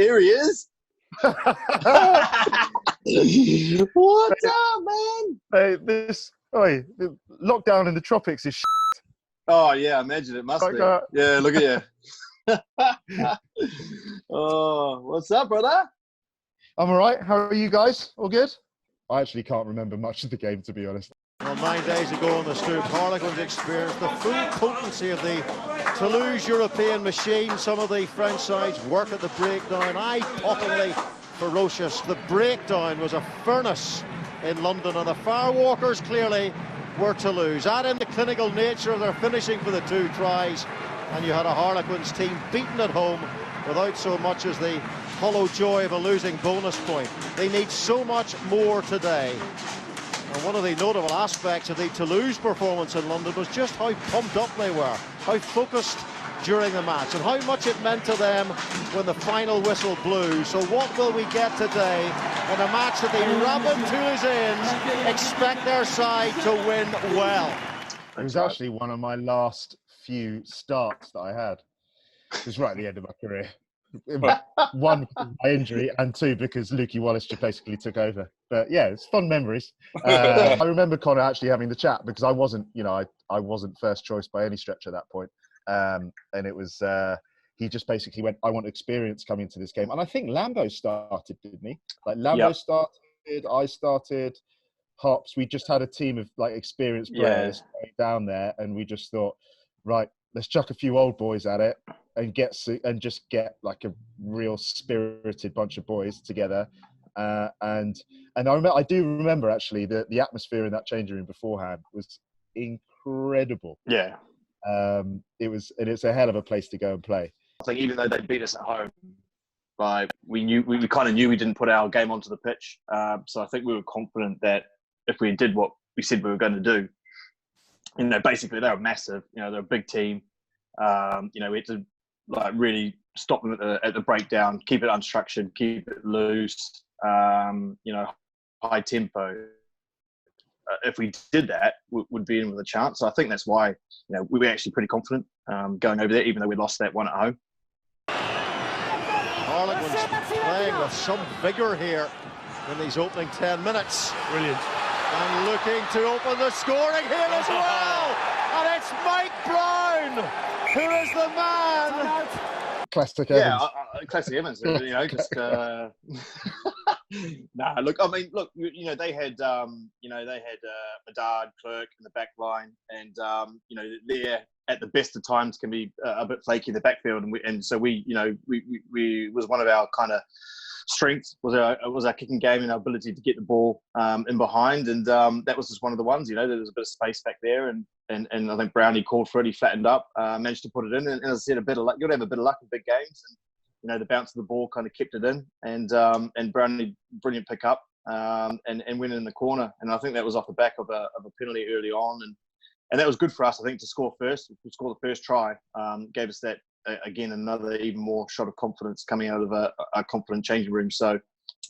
Here he is. What's up, man? Hey, the lockdown in the tropics is shit. Oh, yeah, I imagine it must Like be. that. Yeah, look at you. Oh, what's up, brother? I'm all right. How are you guys? All good? I actually can't remember much of the game, to be honest. Well, 9 days ago on the stoop, Harlequins experienced the full potency of the Toulouse European machine. Some of the French sides work at the breakdown, eye-poppingly ferocious. The breakdown was a furnace in London, and the firewalkers clearly were Toulouse. Add in the clinical nature of their finishing for the 2 tries, and you had a Harlequins team beaten at home without so much as the hollow joy of a losing bonus point. They need so much more today. And one of the notable aspects of the Toulouse performance in London was just how pumped up they were, how focused during the match, and how much it meant to them when the final whistle blew. So what will we get today in a match that the rabid Toulousains expect their side to win well? It was actually one of my last few starts that I had. It was right at the end of my career. One, because of my injury, and 2, because Lukey Wallace just basically took over. But yeah, it's fun memories. I remember Connor actually having the chat, because I wasn't, I wasn't first choice by any stretch at that point. And it was, he just basically went, I want experience coming into this game. And I think Lambo started, didn't he? Like Lambo started, I started, Hops. We just had a team of like experienced players down there, and we just thought, right, let's chuck a few old boys at it and just get like a real spirited bunch of boys together. And I do remember actually the atmosphere in that changing room beforehand was incredible. Yeah. It's a hell of a place to go and play. I think even though they beat us at home, like we kind of knew we didn't put our game onto the pitch. So I think we were confident that if we did what we said we were going to do, basically they're massive. They're a big team. We had to like really stop them at the breakdown, keep it unstructured, keep it loose. High tempo. If we did that, would be in with a chance. So I think that's why we were actually pretty confident going over there, even though we lost that one at home. Harlequins playing with some vigour here in these opening 10 minutes. Brilliant. And looking to open the scoring here as well. And it's Mike Brown who is the man. Classic Evans. Yeah, classic Evans. Just. Nah, look. I mean, look. They had, Medard, Clerk in the back line, and they're at the best of times can be a bit flaky in the backfield, and so we was one of our kind of strengths was our kicking game and our ability to get the ball in behind, and that was just one of the ones. There was a bit of space back there, and I think Brownie called for it. He flattened up, managed to put it in, and as I said, a bit of luck. You'll have a bit of luck in big games, and the bounce of the ball kind of kept it in, and Brownie brilliant pick up, and went in the corner, and I think that was off the back of a penalty early on, and that was good for us. I think to score first, to score the first try, gave us that. Again, another even more shot of confidence coming out of a confident changing room. So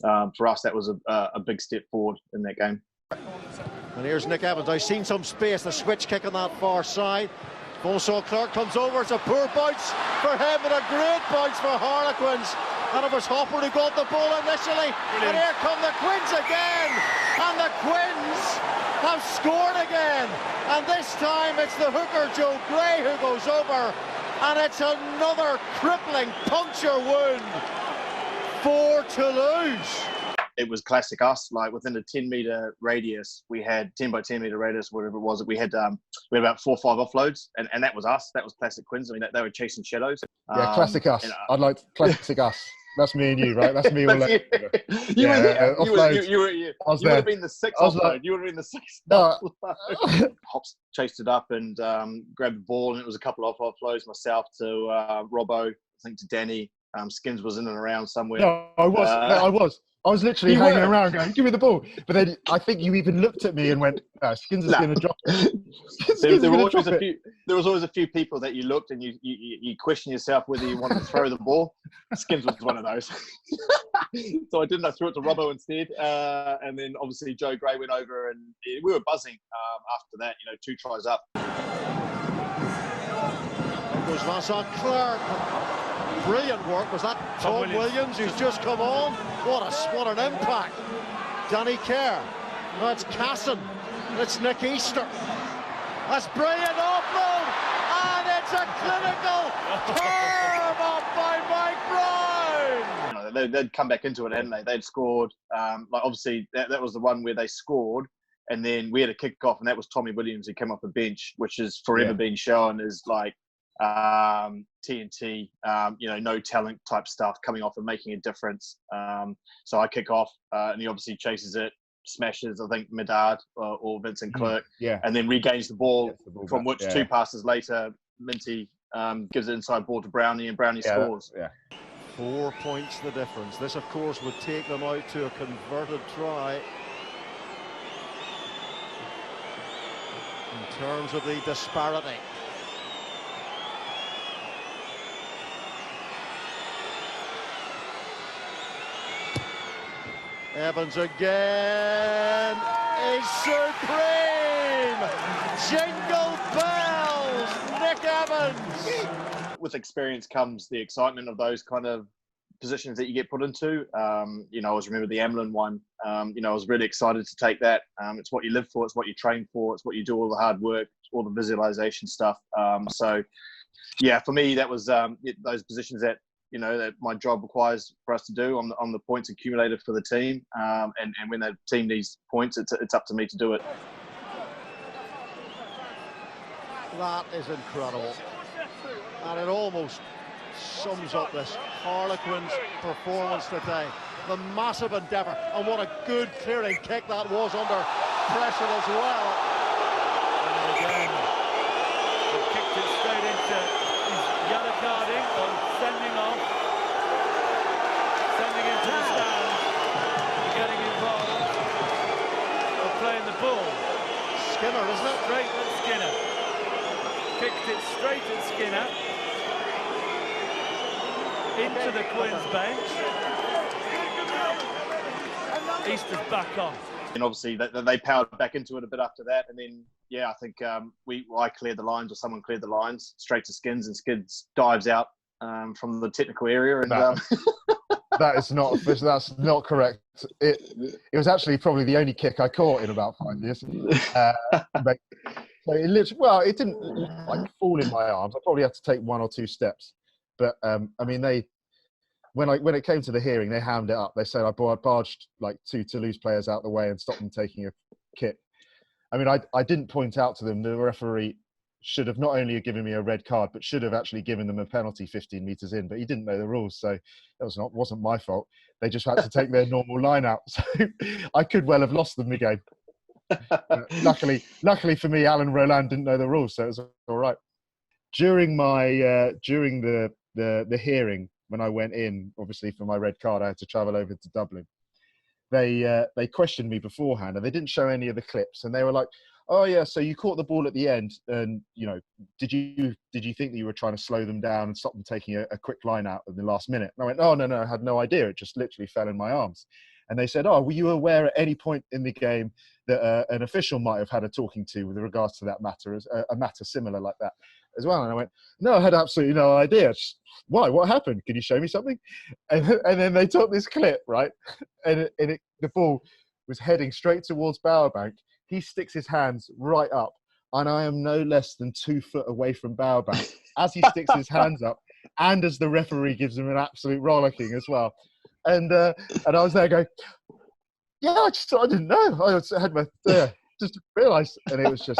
for us, that was a big step forward in that game. And here's Nick Evans. I've seen some space, the switch kick on that far side. Bonsaw Clark comes over. It's a poor bounce for him and a great bounce for Harlequins. And it was Hopper who got the ball initially. Brilliant. And here come the Quins again. And the Quins have scored again. And this time it's the hooker Joe Gray who goes over. And it's another crippling puncture wound for Toulouse. It was classic us, like within a 10-metre radius, we had 10 by 10 metre radius, whatever it was. We had about 4 or 5 offloads, and that was us. That was classic Quins. I mean, they were chasing shadows. Yeah, classic us. I'd like classic us. That's me and you, right? That's me all over. You were there. You would have been the 6th offload. Like, you would have been the 6th offload. Hops chased it up and grabbed the ball, and it was a couple of offloads myself to Robbo, I think to Danny. Skins was in and around somewhere. No, I was. I was literally hanging around going, give me the ball. But then I think you even looked at me and went, Skins is going to drop it. There was always a few people that you looked and you question yourself whether you wanted to throw the ball. Skins was one of those. So I didn't. I threw it to Robbo instead. And then obviously Joe Gray went over and we were buzzing after that, 2 tries up. There goes Vincent Clark. Brilliant work. Was that Tom Williams who's just come on? What an impact. Danny Kerr. That's Casson. That's Nick Easter. That's brilliant offload. And it's a clinical curve up by Mike Brown. You know, they'd come back into it, hadn't they? They'd scored. Like obviously that was the one where they scored, and then we had a kick off, and that was Tommy Williams who came off the bench, which has forever been shown as like TNT, you know, no talent type stuff, coming off and making a difference. So I kick off, and he obviously chases it, smashes, I think, Medard or Vincent Clerk, and then regains the ball, from which 2 passes later, Minty gives an inside ball to Brownie, and Brownie scores. 4 points the difference. This, of course, would take them out to a converted try. In terms of the disparity. Evans again is supreme. Jingle bells, Nick Evans. With experience comes the excitement of those kind of positions that you get put into. You know, I always remember the Amlin one. You know, I was really excited to take that. It's what you live for. It's what you train for. It's what you do all the hard work, all the visualization stuff. So, yeah, for me, that was those positions that, you know, that my job requires for us to do on the points accumulated for the team. And when the team needs points, it's up to me to do it. That is incredible. And it almost sums up this Harlequins performance today. The massive endeavour, and what a good clearing kick that was under pressure as well. And again, he kicked it straight into his yellow carding, or sending off, sending into the stand, getting involved, or playing the ball. Skinner, isn't it? Straight at Skinner. Kicked it straight at Skinner. Into the Quins bench. Easter's back on. And obviously they powered back into it a bit after that. And then, yeah, I think I cleared the lines, or someone cleared the lines, straight to Skins, and Skins dives out from the technical area. And that is not official. That's not correct. It was actually probably the only kick I caught in about 5 years. So it literally, well, it didn't like fall in my arms. I probably had to take 1 or 2 steps. But I mean, when it came to the hearing, they hammed it up. They said I barged like 2 Toulouse players out the way and stopped them taking a kick. I mean, I didn't point out to them the referee should have not only given me a red card, but should have actually given them a penalty 15 metres in. But he didn't know the rules, so that wasn't my fault. They just had to take their normal line out. So I could well have lost them the game. Luckily for me, Alan Roland didn't know the rules, so it was all right. During the hearing, when I went in, obviously for my red card, I had to travel over to Dublin. They questioned me beforehand, and they didn't show any of the clips. And they were like, "Oh yeah, so you caught the ball at the end, and you know, did you think that you were trying to slow them down and stop them taking a quick line out in the last minute?" And I went, "Oh no, I had no idea. It just literally fell in my arms." And they said, "Oh, were you aware at any point in the game that an official might have had a talking to with regards to that matter, as a matter similar like that as well?" And I went, "No, I had absolutely no idea. Why? What happened? Can you show me something?" And then they took this clip, right? And the ball was heading straight towards Bowerbank. He sticks his hands right up, and I am no less than 2 foot away from Bowerbank as he sticks his hands up, and as the referee gives him an absolute rollicking as well. And I was there going, "Yeah, I didn't know. I had my just realised," and it was just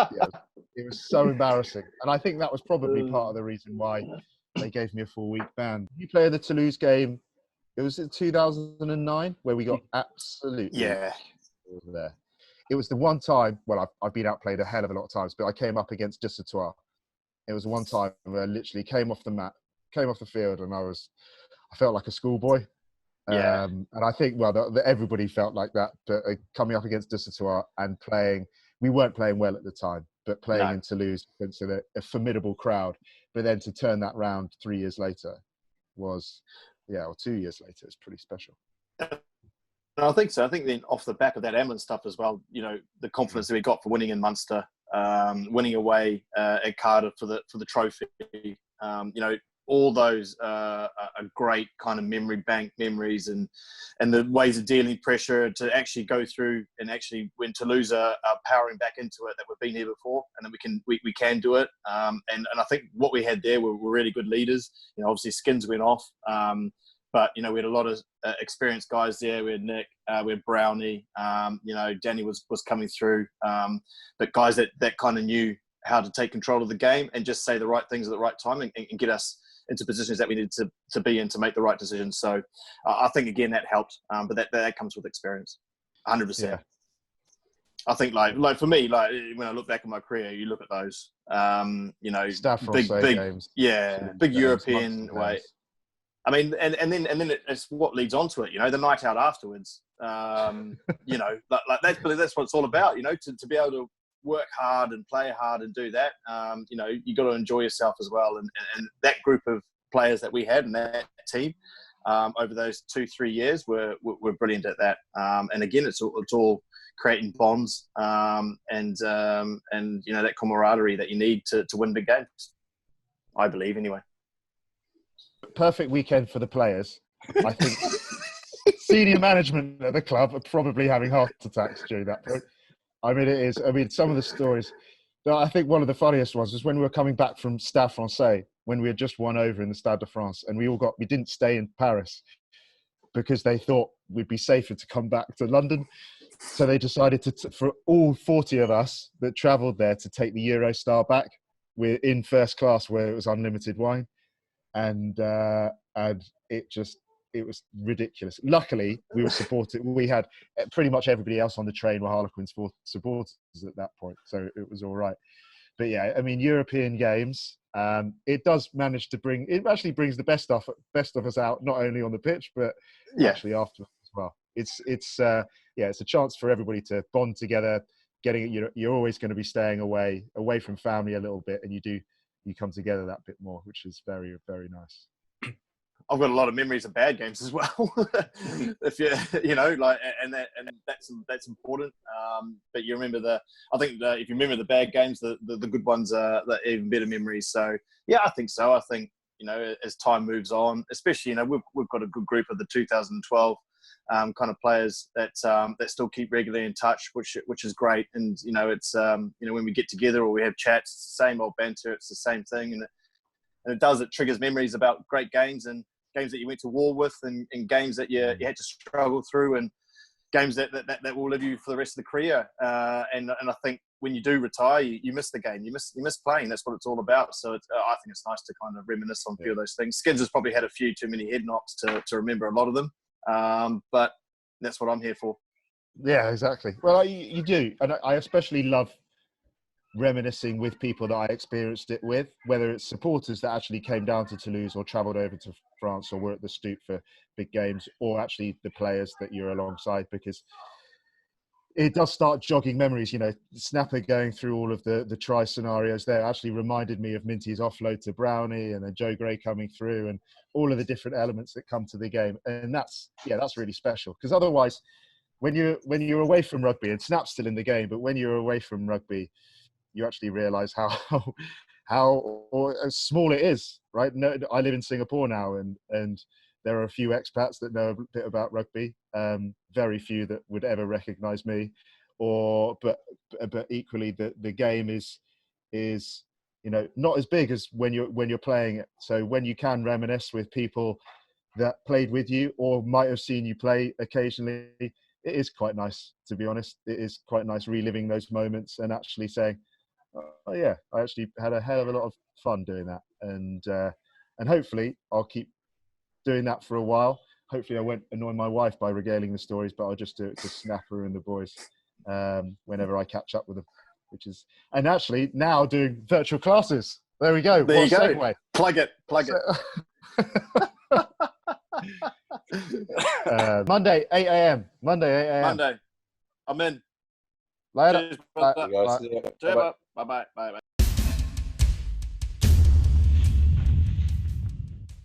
it was so embarrassing. And I think that was probably part of the reason why they gave me a 4-week ban. You play the Toulouse game. It was in 2009 where we got absolutely over there. It was the one time. Well, I've been outplayed a hell of a lot of times, but I came up against Dussotois. It was one time where I literally came off the mat, came off the field, and I felt like a schoolboy. Yeah. And I think, well, everybody felt like that. But coming up against Dussotois and playing, we weren't playing well at the time, but playing in Toulouse against a formidable crowd. But then to turn that round 3 years later was, or 2 years later, is pretty special. I think so. I think then off the back of that Amlin stuff as well, you know, the confidence that we got for winning in Munster, winning away at Cardiff for the trophy, you know, all those are great kind of memory bank memories, and the ways of dealing with pressure to actually go through, and actually when Toulouse are powering back into it, that we've been here before, and then we can do it. And I think what we had there were really good leaders. Obviously Skins went off, but we had a lot of experienced guys there. We had Nick, we had Brownie, Danny was coming through, but guys that kind of knew how to take control of the game and just say the right things at the right time, and get us into positions that we needed to be in to make the right decisions. So I think, again, that helped, but that comes with experience, 100%. Yeah. I think like for me, like when I look back at my career, you look at those, big games, big European way. I mean, and then it's what leads on to it, the night out afterwards, like that's what it's all about, to be able to work hard and play hard and do that. You got to enjoy yourself as well. And that group of players that we had and that team over those 2-3 years were brilliant at that. And again, it's all creating bonds and that camaraderie that you need to win big games, I believe, anyway. Perfect weekend for the players. I think senior management at the club are probably having heart attacks during that point. I mean, it is. I mean, some of the stories. I think one of the funniest ones was when we were coming back from Stade Francais, when we had just won over in the Stade de France, and we didn't stay in Paris because they thought we'd be safer to come back to London. So they decided for all 40 of us that travelled there to take the Eurostar back. We're in first class where it was unlimited wine. And it was ridiculous. Luckily, we were supported. We had pretty much everybody else on the train were Harlequins supporters at that point, so it was all right. But yeah, I mean, European games, it does manage to it actually brings the best of us out, not only on the pitch, but actually after as well. It's a chance for everybody to bond together. You're always going to be staying away from family a little bit, and you come together that bit more, which is very, very nice. I've got a lot of memories of bad games as well. If and that's important. But you remember if you remember the bad games, the good ones are the even better memories. So yeah, I think so. I think as time moves on, especially we've got a good group of the 2012 kind of players that still keep regularly in touch, which is great. And it's when we get together or we have chats, it's the same old banter. It's the same thing, and it triggers memories about great games and games that you went to war with, and games that you had to struggle through, and games that will live you for the rest of the career. And I think when you do retire, you miss the game, you miss playing. That's what it's all about. So I think it's nice to kind of reminisce on a few of those things. Skins has probably had a few too many head knocks to remember a lot of them. But that's what I'm here for. Yeah, exactly. Well, you do. And I especially love reminiscing with people that I experienced it with, whether it's supporters that actually came down to Toulouse or travelled over to France or were at the Stoop for big games, or actually the players that you're alongside, because it does start jogging memories. Snapper going through all of the try scenarios there actually reminded me of Minty's offload to Brownie, and then Joe Gray coming through, and all of the different elements that come to the game. And that's really special, because otherwise when you're away from rugby, and Snap's still in the game, but when you're away from rugby, you actually realise how small it is, right? No, I live in Singapore now, and there are a few expats that know a bit about rugby. Very few that would ever recognise me, but equally the game is not as big as when you're playing it. So when you can reminisce with people that played with you or might have seen you play occasionally, it is quite nice, to be honest. It is quite nice reliving those moments and actually saying, oh yeah, I actually had a hell of a lot of fun doing that, and hopefully I'll keep doing that for a while. Hopefully I won't annoy my wife by regaling the stories, but I'll just do it to Snapper and the boys whenever I catch up with them. And actually now doing virtual classes. There we go. There you go. Segue. Plug it. Monday 8 a.m. Monday. I'm in. Later. Cheers, bye. Bye.